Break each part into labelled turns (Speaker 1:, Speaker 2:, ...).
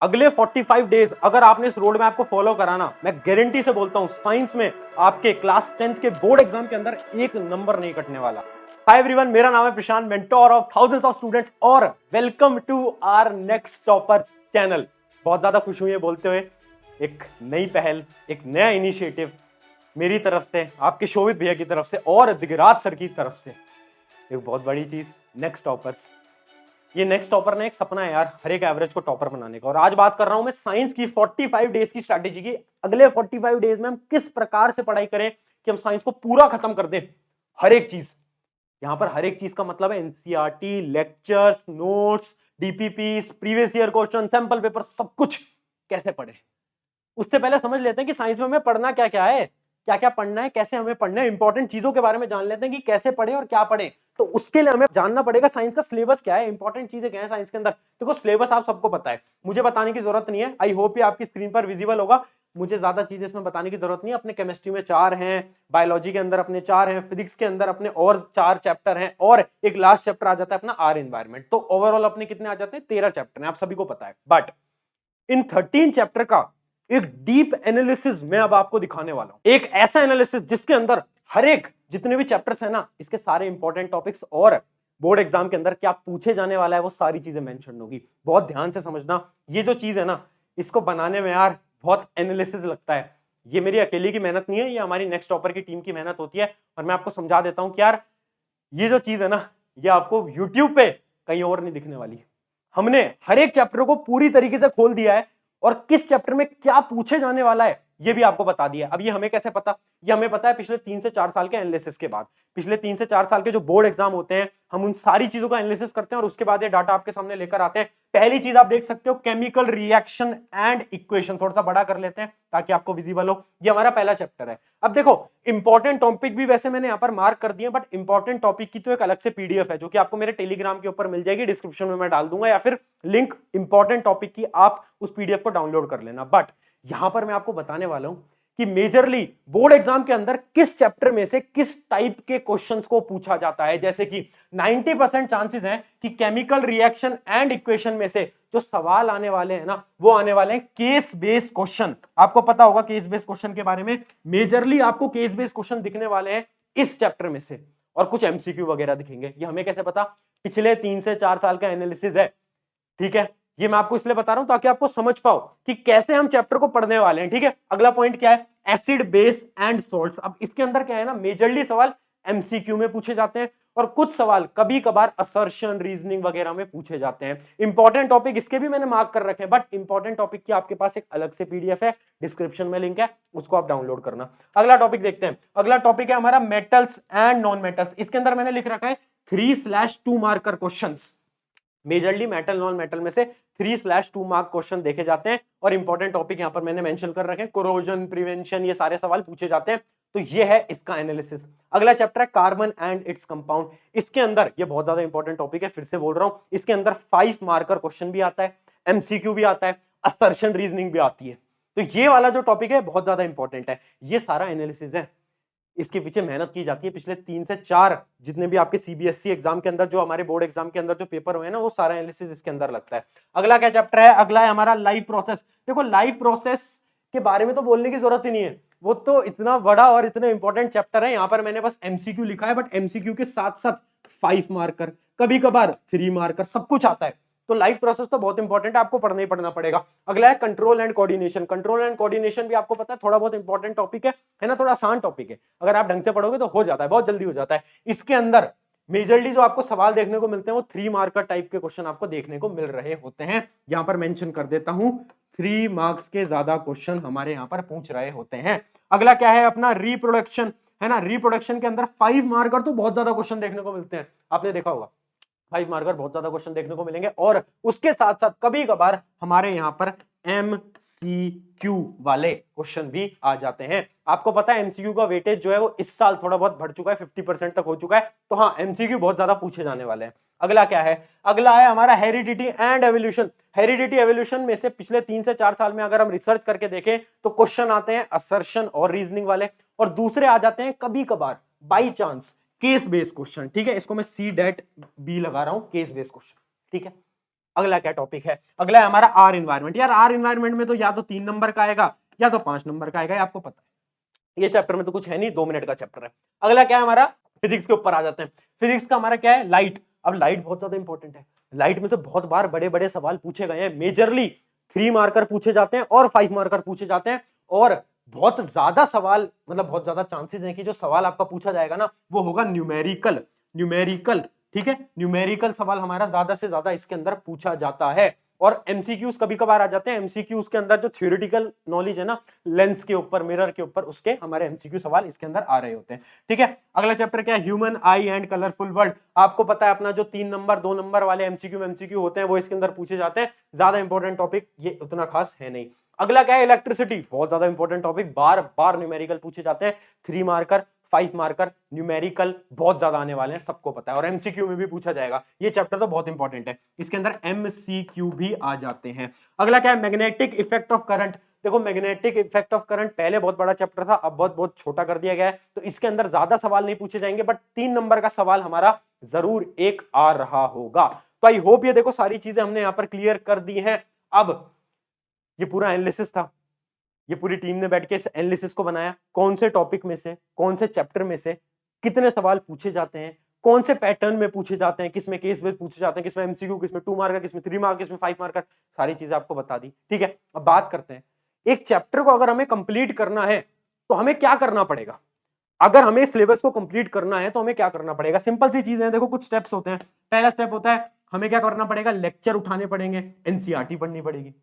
Speaker 1: अगले 45 डेज अगर आपने इस रोड मैप को फॉलो करा ना, मैं गारंटी से बोलता हूं साइंस में आपके क्लास 10th के बोर्ड एग्जाम के अंदर एक नंबर नहीं कटने वाला। हाय एवरीवन, मेरा नाम है Prashant, mentor of thousands of students, और welcome to our next topper channel. बहुत ज्यादा खुश हुई है बोलते हुए, एक नई पहल, एक नया इनिशिएटिव मेरी तरफ से, आपके शोभित भैया की तरफ से और दिगराज सर की तरफ से। एक बहुत बड़ी चीज, नेक्स्ट टॉपर्स। ये नेक्स्ट टॉपर ने एक सपना है यार, हर एक एवरेज को टॉपर बनाने का। और आज बात कर रहा हूं मैं साइंस की 45 डेज की स्ट्रैटेजी की। अगले 45 डेज में हम किस प्रकार से पढ़ाई करें कि हम साइंस को पूरा खत्म कर दें। हर एक चीज, यहां पर हर एक चीज का मतलब है NCERT, lectures, notes, DPP, previous year question, sample paper, सब कुछ कैसे पढ़े। उससे पहले समझ लेते हैं कि साइंस में हमें पढ़ना क्या क्या है, क्या क्या पढ़ना है, कैसे हमें पढ़ना है। इंपॉर्टेंट चीजों के बारे में जान लेते हैं कि कैसे पढ़े और क्या पढ़े। तो उसके लिए हमें जानना पड़ेगा साइंस का सिलेबस क्या है, इंपॉर्टेंट चीजें क्या है साइंस के अंदर। देखो सिलेबस आप सबको पता है, मुझे बताने की जरूरत नहीं है। आई होप ये आपकी स्क्रीन पर विजिबल होगा। मुझे ज्यादा चीजें इसमें बताने की जरूरत नहीं है। अपने केमिस्ट्री में 4 हैं, बायोलॉजी के अंदर अपने 4 हैं, फिजिक्स के अंदर अपने और 4 चैप्टर हैं, और एक लास्ट चैप्टर आ जाता है अपना आर एनवायरमेंट। तो ओवरऑल अपने कितने आ जाते हैं, 13 चैप्टर हैं, आप सभी को पता है। बट इन 13 चैप्टर का एक डीप एनालिसिस मैं अब आपको दिखाने वाला हूं। एक ऐसा एनालिसिस जिसके अंदर हर एक जितने भी चैप्टर्स है ना, इसके सारे इंपॉर्टेंट टॉपिक्स और बोर्ड एग्जाम के अंदर क्या पूछे जाने वाला है वो सारी चीजें मेंशन होगी। बहुत ध्यान से समझना। ये जो चीज है ना, इसको बनाने में यार बहुत एनालिसिस लगता है। ये मेरी अकेले की मेहनत नहीं है, ये हमारी नेक्स्ट टॉपर की टीम की मेहनत होती है। और मैं आपको समझा देता हूं कि यार ये जो चीज है ना, ये आपको यूट्यूब पे कहीं और नहीं दिखने वाली। हमने हर एक चैप्टर को पूरी तरीके से खोल दिया है, और किस चैप्टर में क्या पूछे जाने वाला है ये भी आपको बता दिया। अब ये हमें कैसे पता, ये हमें पता है पिछले 3 से 4 साल के एनालिसिस के बाद। पिछले 3 से 4 साल के जो बोर्ड एग्जाम होते हैं, हम उन सारी चीजों का एनालिसिस करते हैं और उसके बाद ये डाटा आपके सामने लेकर आते हैं। पहली चीज आप देख सकते हो, केमिकल रिएक्शन एंड इक्वेशन। थोड़ा सा बड़ा कर लेते हैं ताकि आपको विजिबल हो। ये हमारा पहला चैप्टर है। अब देखो इंपॉर्टेंट टॉपिक भी वैसे मैंने यहाँ पर मार्क कर दिए, बट इंपॉर्टेंट टॉपिक की तो एक अलग से पीडीएफ है जो कि आपको मेरे टेलीग्राम के ऊपर मिल जाएगी, डिस्क्रिप्शन में मैं डाल दूंगा, या फिर लिंक इंपॉर्टेंट टॉपिक की आप उस पीडीएफ को डाउनलोड कर लेना। बट यहां पर मैं आपको बताने वाला हूं कि मेजरली बोर्ड एग्जाम के अंदर किस चैप्टर में से किस टाइप के क्वेश्चंस को पूछा जाता है। जैसे कि 90% चांसेस हैं कि केमिकल रिएक्शन एंड इक्वेशन में से जो सवाल आने वाले हैं ना, वो आने वाले हैं केस बेस्ड क्वेश्चन। आपको पता होगा केस बेस्ड क्वेश्चन के बारे में। मेजरली आपको केस बेस्ड क्वेश्चन दिखने वाले हैं इस चैप्टर में से, और कुछ एमसीक्यू वगैरह दिखेंगे। ये हमें कैसे पता, पिछले 3 से 4 साल का एनालिसिस है। ठीक है, ये मैं आपको इसलिए बता रहा हूं ताकि आपको समझ पाओ कि कैसे हम चैप्टर को पढ़ने वाले हैं। ठीक है, अगला पॉइंट क्या है, एसिड बेस एंड सॉल्ट्स। अब इसके अंदर क्या है ना, मेजरली सवाल एमसीक्यू में पूछे जाते हैं, और कुछ सवाल कभी कभार असर्शन, रीजनिंग वगैरह में पूछे जाते हैं। इंपॉर्टेंट टॉपिक इसके भी मैंने मार्क कर रखे हैं, बट इंपॉर्टेंट टॉपिक की आपके पास एक अलग से पीडीएफ है, डिस्क्रिप्शन में लिंक है, उसको आप डाउनलोड करना। अगला टॉपिक देखते हैं। अगला टॉपिक है हमारा मेटल्स एंड नॉन मेटल्स। इसके अंदर मैंने लिख रखा है 3/2 marker question. Majorly metal non metal में से 3/2 मार्क क्वेश्चन देखे जाते हैं, और इंपॉर्टेंट टॉपिक यहां पर मैंने मेंशन कर रखे हैं, कोरोजन, प्रिवेंशन, ये सारे सवाल पूछे जाते हैं। तो ये है इसका एनालिसिस। अगला चैप्टर है कार्बन एंड इट्स कंपाउंड। इसके अंदर ये बहुत ज्यादा इंपॉर्टेंट टॉपिक है, फिर से बोल रहा हूं, इसके अंदर 5 मार्कर क्वेश्चन भी आता है, एमसीक्यू भी आता है, असर्शन रीजनिंग भी आती है। तो ये वाला जो टॉपिक है बहुत ज्यादा इंपॉर्टेंट है। ये सारा एनालिसिस है, इसके पीछे मेहनत की जाती है। पिछले 3 से 4 जितने भी आपके सीबीएसई एग्जाम के अंदर, जो हमारे बोर्ड एग्जाम के अंदर जो पेपर हुए ना, वो सारा एनालिसिस इसके अंदर लगता है। अगला क्या चैप्टर है, अगला है हमारा लाइव प्रोसेस। देखो लाइव प्रोसेस के बारे में तो बोलने की जरूरत ही नहीं है, वो तो इतना बड़ा और इतना इंपॉर्टेंट चैप्टर है। यहां पर मैंने बस एमसीक्यू लिखा है, बट एमसीक्यू के साथ साथ 5 मार्कर, कभी कभार 3 मार्कर, सब कुछ आता है। तो लाइव प्रोसेस तो बहुत इंपॉर्टेंट है, आपको पढ़ना ही पढ़ना पड़ेगा। अगला है control and coordination. Control and coordination भी आपको पता है थोड़ा बहुत इंपॉर्टेंट टॉपिक है ना, थोड़ा आसान टॉपिक है। अगर आप ढंग से पढ़ोगे तो हो जाता है, बहुत जल्दी हो जाता है। इसके अंदर मेजरली जो आपको सवाल देखने को मिलते हैं वो 3 मार्कर टाइप के क्वेश्चन आपको देखने को मिल रहे होते हैं। यहां पर मेंशन कर देता हूं, 3 मार्क्स के ज्यादा क्वेश्चन हमारे यहां पर पूछ रहे होते हैं। अगला क्या है अपना रिप्रोडक्शन, है ना। रिप्रोडक्शन के अंदर 5 मार्कर तो बहुत ज्यादा क्वेश्चन देखने को मिलते हैं, आपने देखा होगा। 5 मार्कर बहुत ज्यादा क्वेश्चन देखने को मिलेंगे, और उसके साथ साथ कभी कभार हमारे यहां पर एमसीक्यू वाले क्वेश्चन भी आ जाते हैं। आपको पता है एमसीक्यू का वेटेज जो है वो इस साल थोड़ा बहुत बढ़ चुका है, 50% तक हो चुका है। तो हाँ, एमसीक्यू बहुत ज्यादा पूछे जाने वाले हैं। अगला क्या है, अगला है हमारा heredity and evolution. Heredity evolution में से पिछले 3 से 4 साल में अगर हम रिसर्च करके देखें तो क्वेश्चन आते हैं असर्शन और रीजनिंग वाले, और दूसरे आ जाते हैं कभी कभार by chance case based question. ठीक है, इसको मैं सी डेट बी लगा रहा हूं, केस बेस्ड क्वेश्चन। ठीक है, अगला क्या टॉपिक है, अगला है हमारा आर इन्वायरमेंट। यार आर इन्वायरमेंट में तो या तो 3 नंबर का आएगा या तो 5 नंबर का आएगा, ये आपको पता है। ये चैप्टर में तो कुछ है नहीं, 2 मिनट का चैप्टर है। अगला क्या है हमारा, फिजिक्स के ऊपर आ जाते हैं। फिजिक्स का हमारा क्या है, लाइट। अब लाइट बहुत ज्यादा इंपॉर्टेंट है। लाइट में से बहुत बार बड़े बड़े सवाल पूछे गए हैं, मेजरली 3 मार्कर पूछे जाते हैं और 5 मार्कर पूछे जाते हैं, और बहुत ज्यादा सवाल, मतलब बहुत ज्यादा चांसेस हैं कि जो सवाल आपका पूछा जाएगा ना वो होगा न्यूमेरिकल। न्यूमेरिकल, ठीक है, न्यूमेरिकल सवाल हमारा ज्यादा से ज्यादा इसके अंदर पूछा जाता है। और एमसीक्यूज कभी कभार आ जाते हैं। एमसीक्यूज के अंदर जो थ्योरेटिकल नॉलेज है ना, लेंस के ऊपर, मिरर के ऊपर, उसके हमारे एमसीक्यू सवाल इसके अंदर आ रहे होते हैं। ठीक है, अगला चैप्टर क्या है, human I and colourful world. आपको पता है अपना जो 3 नंबर 2 नंबर वाले एमसीक्यू होते हैं वो इसके अंदर पूछे जाते हैं। ज्यादा इंपॉर्टेंट टॉपिक ये उतना खास है नहीं। अगला क्या है, इलेक्ट्रिसिटी। बहुत ज्यादा इंपॉर्टेंट टॉपिक, बार बार न्यूमेरिकल पूछे जाते हैं। 3 मार्कर 5 मार्कर न्यूमेरिकल बहुत ज्यादा आने वाले हैं, सबको पता है, और एमसीक्यू में भी पूछा जाएगा। ये चैप्टर तो बहुत इंपॉर्टेंट है, इसके अंदर एमसीक्यू भी आ जाते हैं। अगला क्या है, मैग्नेटिक इफेक्ट ऑफ करंट। देखो मैग्नेटिक इफेक्ट ऑफ करंट पहले बहुत बड़ा चैप्टर था, अब बहुत बहुत छोटा कर दिया गया है, तो इसके अंदर ज्यादा सवाल नहीं पूछे जाएंगे, बट 3 नंबर का सवाल हमारा जरूर एक आ रहा होगा। तो आई होप ये देखो सारी चीजें हमने यहां पर क्लियर कर दी हैं। अब ये पूरा एनालिसिस था, ये पूरी टीम ने बैठ के इस एनालिसिस को बनाया, कौन से टॉपिक में से, कौन से चैप्टर में से कितने सवाल पूछे जाते हैं, कौन से पैटर्न में पूछे जाते हैं, किसमें केस बेस्ड पूछे जाते हैं, किसमें एमसीक्यू, किसमें 2 मार्कर, किसमें 3 मार्कर, किसमें 5 मार्कर, सारी चीजें आपको बता दी। ठीक है, अब बात करते हैं, एक चैप्टर को अगर हमें कंप्लीट करना है तो हमें क्या करना पड़ेगा। अगर हमें सिलेबस को कंप्लीट करना है तो हमें क्या करना पड़ेगा, सिंपल सी चीजें हैं। देखो कुछ स्टेप्स होते हैं। पहला स्टेप होता है हमें क्या करना पड़ेगा, लेक्चर उठाने पड़ेंगे, एनसीईआरटी पढ़नी पड़ेगी।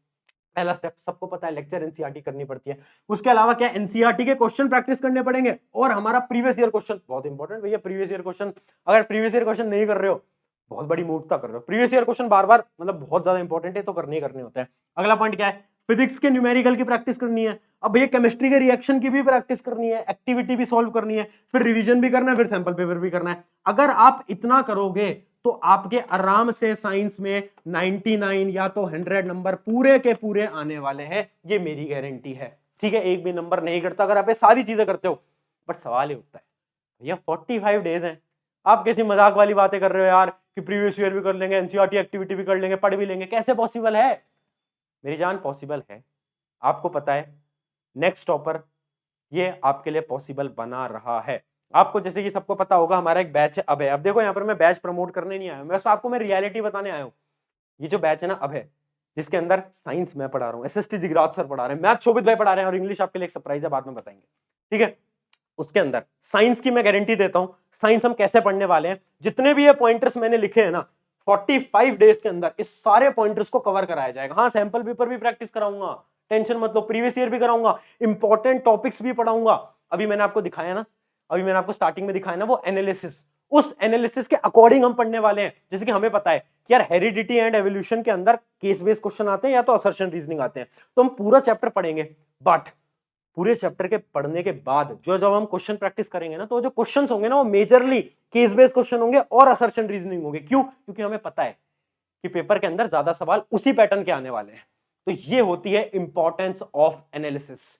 Speaker 1: पहला स्टेप सबको पता है, लेक्चर एनसीईआरटी करनी पड़ती है। उसके अलावा क्या, एनसीईआरटी के क्वेश्चन प्रैक्टिस करने पड़ेंगे, और हमारा प्रीवियस ईयर क्वेश्चन बहुत इंपॉर्टेंट भैया। प्रीवियस ईयर क्वेश्चन, अगर प्रीवियस ईयर क्वेश्चन नहीं कर रहे हो, बहुत बड़ी मूर्खता कर रहे हो। प्रीवियस ईयर क्वेश्चन बार बार, मतलब बहुत ज्यादा इंपॉर्टेंट है, तो करने ही करने होते हैं। अगला पॉइंट क्या है, फिजिक्स के न्यूमेरिकल की प्रैक्टिस करनी है। अब भैया केमिस्ट्री के रिएक्शन की भी प्रैक्टिस करनी है, एक्टिविटी भी सॉल्व करनी है, फिर रिवीजन भी करना है, फिर सैंपल पेपर भी करना है। अगर आप इतना करोगे तो आपके आराम से साइंस में 99 या तो 100 नंबर पूरे के पूरे आने वाले हैं, ये मेरी गारंटी है। ठीक है, एक भी नंबर नहीं घटता अगर आप ये सारी चीजें करते हो। बट सवाल ये उठता है भैया 45 डेज हैं, आप कैसी मजाक वाली बातें कर रहे हो यार कि प्रीवियस ईयर भी कर लेंगे, एनसीईआरटी एक्टिविटी भी कर लेंगे, पढ़ भी लेंगे, कैसे पॉसिबल है। मेरी जान पॉसिबल है, आपको पता है। नेक्स्ट टॉपर ये आपके लिए पॉसिबल बना रहा है। आपको जैसे कि सबको पता होगा हमारा एक बैच है अब है। अब देखो यहाँ पर मैं बैच प्रमोट करने नहीं आया हूं, मैं आपको मैं रियलिटी बताने आया हूँ। ये जो बैच है ना अब है, जिसके अंदर साइंस मैं पढ़ा रहा हूँ, एसएसटी दिगराज सर पढ़ा रहे हैं, मैथ शोभित भाई पढ़ा रहे हैं, और इंग्लिश आपके लिए एक सरप्राइज है, बाद में बताएंगे। ठीक है, उसके अंदर साइंस की मैं गारंटी देता हूं। साइंस हम कैसे पढ़ने वाले हैं, जितने भी ये पॉइंटर्स मैंने लिखे हैं ना, 45 डेज के अंदर इस सारे पॉइंटर्स को कवर कराया जाएगा। हाँ, सैंपल पेपर भी प्रैक्टिस कराऊंगा, टेंशन मत लो, प्रीवियस ईयर भी कराऊंगा, इंपॉर्टेंट टॉपिक्स भी पढ़ाऊंगा। अभी मैंने आपको दिखाया ना, अभी मैंने आपको स्टार्टिंग में दिखाया ना वो एनालिसिस, उस एनालिसिस के अकॉर्डिंग हम पढ़ने वाले हैं। जैसे कि हमें पता है कि यार हेरिडिटी एंड एवोल्यूशन के अंदर केस बेस्ड क्वेश्चन आते हैं या तो असर्शन रीजनिंग आते हैं, तो हम पूरा चैप्टर पढ़ेंगे। बट पूरे चैप्टर के पढ़ने के बाद जो जब हम क्वेश्चन प्रैक्टिस करेंगे ना, तो जो क्वेश्चंस होंगे ना वो मेजरली केस बेस्ड क्वेश्चन होंगे और असर्शन रीजनिंग होंगे। क्यों? क्योंकि हमें पता है कि पेपर के अंदर ज्यादा सवाल उसी पैटर्न के आने वाले हैं। तो ये होती है इंपॉर्टेंस ऑफ एनालिसिस।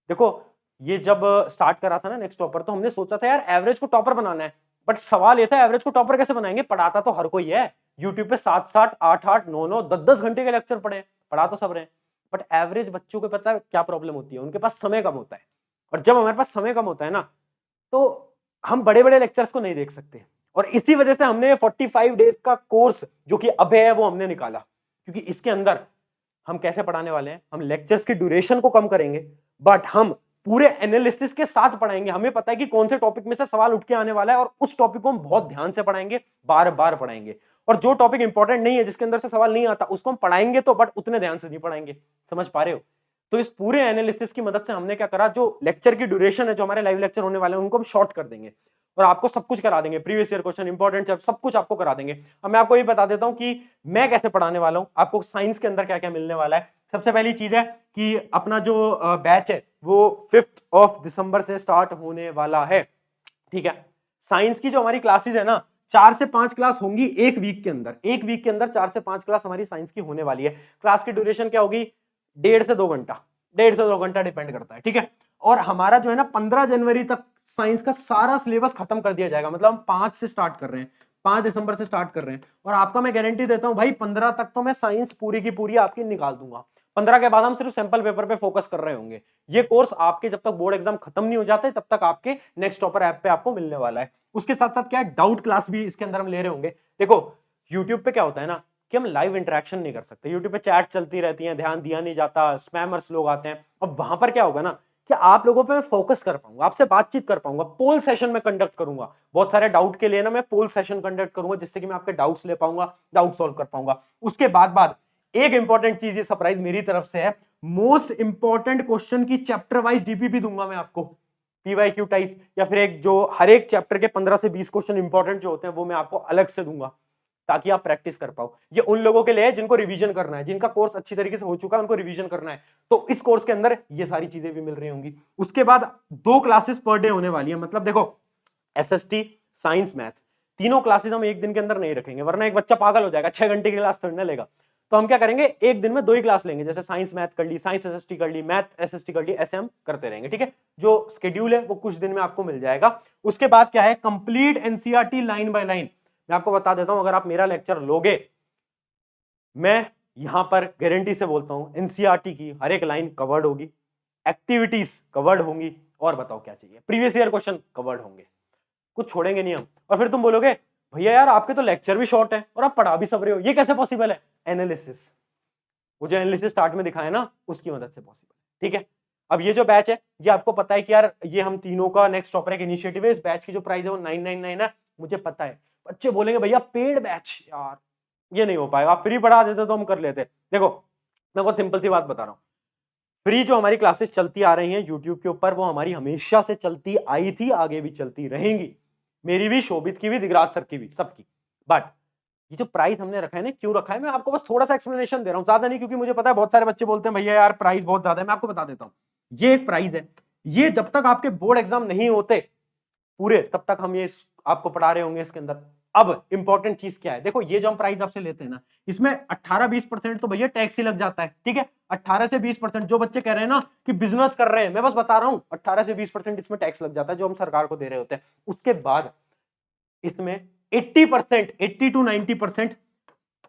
Speaker 1: देखो ये जब स्टार्ट करा था ना नेक्स्ट टॉपर, तो हमने सोचा था यार एवरेज को टॉपर बनाना है, बट सवाल ये था एवरेज को टॉपर कैसे बनाएंगे। पढ़ाता तो हर कोई है, यूट्यूब पे 7-7 8-8 9-9 10-10 घंटे के लेक्चर पढ़े, पढ़ा तो सब रहे, बट एवरेज बच्चों को पता है क्या प्रॉब्लम होती है, उनके पास समय कम होता है। और जब हमारे पास समय कम होता है ना, तो हम बड़े बड़े लेक्चर्स को नहीं देख सकते, और इसी वजह से हमने 45 डेज का कोर्स जो कि अब है वो हमने निकाला। क्योंकि इसके अंदर हम कैसे पढ़ाने वाले हैं, हम लेक्चर्स की ड्यूरेशन को कम करेंगे, बट हम पूरे एनालिसिस के साथ पढ़ाएंगे। हमें पता है कि कौन से टॉपिक में से सवाल उठ के आने वाला है, और उस टॉपिक को हम बहुत ध्यान से पढ़ाएंगे, बार बार पढ़ाएंगे। और जो टॉपिक इंपॉर्टेंट नहीं है, जिसके अंदर से सवाल नहीं आता, उसको हम पढ़ाएंगे तो, बट उतने ध्यान से नहीं पढ़ाएंगे। समझ पा रहे हो? तो इस पूरे एनालिसिस की मदद से हमने क्या करा, जो लेक्चर की ड्यूरेशन है, जो हमारे लाइव लेक्चर होने वाले हैं, उनको हम शॉर्ट कर देंगे और आपको सब कुछ करा देंगे। प्रीवियस ईयर क्वेश्चन, इंपॉर्टेंट सब कुछ आपको करा देंगे। अब मैं आपको ये बता देता हूं कि मैं कैसे पढ़ाने वाला हूं, आपको साइंस के अंदर क्या क्या मिलने वाला है। सबसे पहली चीज है कि अपना जो बैच है वो 5 दिसंबर से स्टार्ट होने वाला है। ठीक है, साइंस की जो हमारी क्लासेस है ना, 4 से 5 क्लास होंगी एक वीक के अंदर। एक वीक के अंदर 4 से 5 क्लास हमारी साइंस की होने वाली है। क्लास की ड्यूरेशन क्या होगी, 1.5 से 2 घंटा, 1.5 से 2 घंटा डिपेंड करता है। ठीक है, और हमारा जो है ना 15 जनवरी तक साइंस का सारा सिलेबस खत्म कर दिया जाएगा। मतलब हम 5 से स्टार्ट कर रहे हैं, 5 दिसंबर से स्टार्ट कर रहे हैं और आपका मैं गारंटी देता हूं भाई 15 तक तो मैं साइंस पूरी की पूरी आपकी निकाल दूंगा। 15 के बाद हम सिर्फ सैंपल पेपर पे फोकस कर रहे होंगे। ये कोर्स आपके जब तक बोर्ड एग्जाम खत्म नहीं हो जाते तब तक आपके नेक्स्ट टॉपर ऐप पे आपको मिलने वाला है। उसके साथ साथ क्या है, डाउट क्लास भी इसके अंदर हम ले रहे होंगे। देखो यूट्यूब पे क्या होता है ना कि हम लाइव इंटरेक्शन नहीं कर सकते, यूट्यूब पे चैट चलती रहती है, ध्यान दिया नहीं जाता, स्पैमर्स लोग आते हैं। अब वहां पर क्या होगा ना कि आप लोगों पे मैं फोकस कर पाऊंगा, आपसे बातचीत कर पाऊंगा, पोल सेशन में कंडक्ट करूंगा। बहुत सारे डाउट के लिए ना मैं पोल सेशन कंडक्ट करूंगा जिससे कि मैं आपके डाउट्स ले पाऊंगा, डाउट सॉल्व कर पाऊंगा। उसके बाद एक इंपॉर्टेंट चीज, ये सरप्राइज मेरी तरफ से है, मोस्ट इंपॉर्टेंट क्वेश्चन की चैप्टर वाइज डीपीपी दूंगा मैं आपको, पीवाईक्यू टाइप, या फिर एक जो हर एक चैप्टर के 15 से 20 क्वेश्चन इंपॉर्टेंट जो होते हैं वो मैं आपको अलग से दूंगा ताकि आप प्रैक्टिस कर पाओ। ये उन लोगों के लिए है जिनको रिवीजन करना है, जिनका कोर्स अच्छी तरीके से हो चुका है, उनको रिवीजन करना है, तो इस कोर्स के अंदर ये सारी चीजें भी मिल रही होंगी। उसके बाद 2 क्लासेस पर डे होने वाली है, मतलब देखो एसएसटी, साइंस, मैथ, तीनों क्लासेस हम एक दिन के अंदर नहीं रखेंगे वरना एक बच्चा पागल हो जाएगा, 6 घंटे की क्लास थोड़ी ना लेगा। तो हम क्या करेंगे, एक दिन में 2 ही क्लास लेंगे, जैसे साइंस मैथ कर ली, साइंस एसएसटी कर ली, मैथ एसएसटी कर ली, ऐसे हम करते रहेंगे। ठीक है, जो स्केड्यूल है वो कुछ दिन में आपको मिल जाएगा। उसके बाद क्या है, complete NCERT line by line. मैं आपको बता देता हूं, अगर आप मेरा लेक्चर लोगे, मैं यहां पर गारंटी से बोलता हूं एनसीईआरटी की हर एक लाइन कवर्ड होगी, एक्टिविटीज कवर्ड होंगी, और बताओ क्या चाहिए, प्रीवियस ईयर क्वेश्चन कवर्ड होंगे, कुछ छोड़ेंगे नहीं हम। और फिर तुम बोलोगे भैया यार आपके तो लेक्चर भी शॉर्ट है और आप पढ़ा भी सब रहे हो, ये कैसे पॉसिबल है? एनालिसिस, वो जो एनालिसिस स्टार्ट में दिखाया ना उसकी मदद से पॉसिबल है। ठीक है, अब ये जो बैच है ये आपको पता है कि यार ये हम तीनों का नेक्स्ट टॉपर एक इनिशिएटिव है, इस बैच की जो प्राइस है वो 999 है, मुझे पता है। बच्चे बोलेंगे भैया पेड बैच, यार ये नहीं हो पाएगा, आप फ्री पढ़ा देते तो हम कर लेते। देखो मैं बहुत सिंपल सी बात बता रहा हूँ, फ्री जो हमारी क्लासेस चलती आ रही हैं यूट्यूब के ऊपर वो हमारी हमेशा से चलती आई थी, आगे भी चलती रहेंगी, मेरी भी, शोभित की भी, दिगराज सर की भी, सबकी। बट ये जो प्राइस हमने रखा है ना, क्यों रखा है, मैं आपको बस थोड़ा सा एक्सप्लेनेशन दे रहा हूं, ज्यादा नहीं, क्योंकि मुझे पता है बहुत सारे बच्चे बोलते हैं भैया यार प्राइस बहुत ज्यादा है। मैं आपको बता देता हूं, ये एक प्राइस है, ये जब तक आपके बोर्ड एग्जाम नहीं होते पूरे तब तक हम ये आपको पढ़ा रहे होंगे इसके अंदर। अब इंपॉर्टेंट चीज क्या है, देखो ये जो हम प्राइस आपसे लेते हैं ना, इसमें 18-20% तो भैया टैक्स ही लग जाता है। ठीक है, 18 से 20%, जो बच्चे कह रहे हैं ना कि बिजनेस कर रहे हैं, मैं बस बता रहा हूं 18 से 20% इसमें टैक्स लग जाता है जो हम सरकार को दे रहे होते हैं। उसके बाद इसमें 80%, 80 to 90%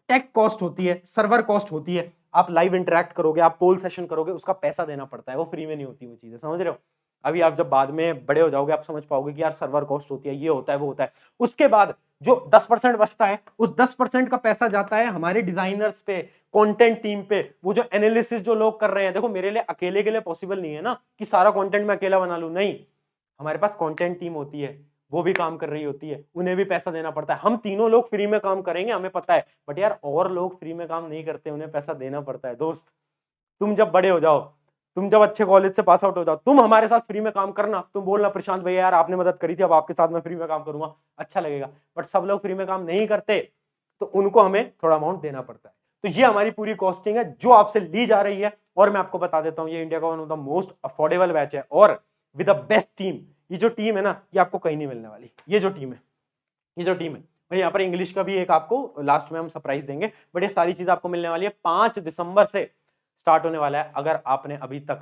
Speaker 1: टेक कॉस्ट होती है, सर्वर कॉस्ट होती है, आप लाइव इंटरेक्ट करोगे, आप पोल सेशन करोगे, उसका पैसा देना पड़ता है, वो फ्री में नहीं होती वो चीजें, समझ रहे हो? अभी आप जब बाद में बड़े हो जाओगे आप समझ पाओगे कि यार सर्वर कॉस्ट होती है, ये होता है, वो होता है। उसके बाद जो 10% बचता है, उस 10% का पैसा जाता है हमारे डिजाइनर्स पे, कंटेंट टीम पे, वो जो एनालिसिस जो लोग कर रहे हैं। देखो मेरे लिए अकेले के लिए पॉसिबल नहीं है ना कि सारा कंटेंट मैं अकेला बना लूं, नहीं, हमारे पास कंटेंट टीम होती है, वो भी काम कर रही होती है, उन्हें भी पैसा देना पड़ता है। हम तीनों लोग फ्री में काम करेंगे हमें पता है, बट यार और लोग फ्री में काम नहीं करते, उन्हें पैसा देना पड़ता है। दोस्त तुम जब बड़े हो जाओ, तुम जब अच्छे कॉलेज से पास आउट हो जाओ, तुम हमारे साथ फ्री में काम करना, तुम बोलना प्रशांत भैया यार आपने मदद करी थी, अब आपके साथ मैं फ्री में काम करूंगा, अच्छा लगेगा। बट सब लोग फ्री में काम नहीं करते तो उनको हमें थोड़ा अमाउंट देना पड़ता है। तो ये हमारी पूरी कॉस्टिंग है जो आपसे ली जा रही है। और मैं आपको बता देता हूं ये इंडिया का one of the most affordable batch है और विद द बेस्ट टीम। ये जो टीम है ना ये आपको कहीं नहीं मिलने वाली, ये जो टीम है, ये जो टीम है। और यहाँ पर इंग्लिश का भी एक आपको लास्ट में हम सरप्राइज देंगे, बट ये सारी चीज आपको मिलने वाली है। 5 दिसंबर से स्टार्ट होने वाला है। अगर आपने अभी तक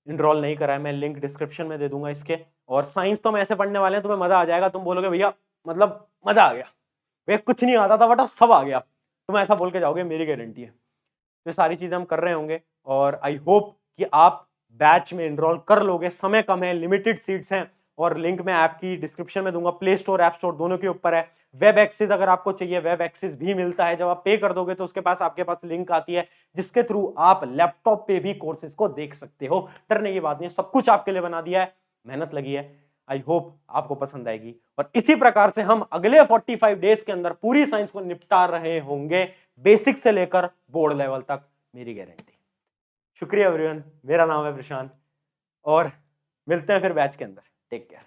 Speaker 1: इनरोल नहीं करा है, मैं लिंक डिस्क्रिप्शन में दे दूंगा इसके। और साइंस तो हम ऐसे पढ़ने वाले हैं तुम्हें मजा आ जाएगा, तुम बोलोगे भैया मतलब मजा आ गया, भैया कुछ नहीं आता था बट अब सब आ गया, तुम ऐसा बोल के जाओगे, मेरी गारंटी है। तो सारी चीजें हम कर रहे होंगे और आई होप कि आप बैच में इनरोल कर लोगे। समय कम है, लिमिटेड सीट्स हैं और लिंक मैं ऐप की डिस्क्रिप्शन में दूंगा, प्ले स्टोर ऐप स्टोर दोनों के ऊपर है। वेब एक्सेस अगर आपको चाहिए, वेब एक्सेस भी मिलता है, जब आप पे कर दोगे तो उसके पास आपके पास लिंक आती है जिसके थ्रू आप लैपटॉप पे भी कोर्सेज को देख सकते हो। डरने की बात नहीं है, सब कुछ आपके लिए बना दिया है, मेहनत लगी है। आई होप आपको पसंद आएगी और इसी प्रकार से हम अगले 45 डेज के अंदर पूरी साइंस को निपटा रहे होंगे, बेसिक से लेकर बोर्ड लेवल तक, मेरी गारंटी। शुक्रिया एवरीवन, मेरा नाम है प्रशांत और मिलते हैं फिर बैच के अंदर। Take care.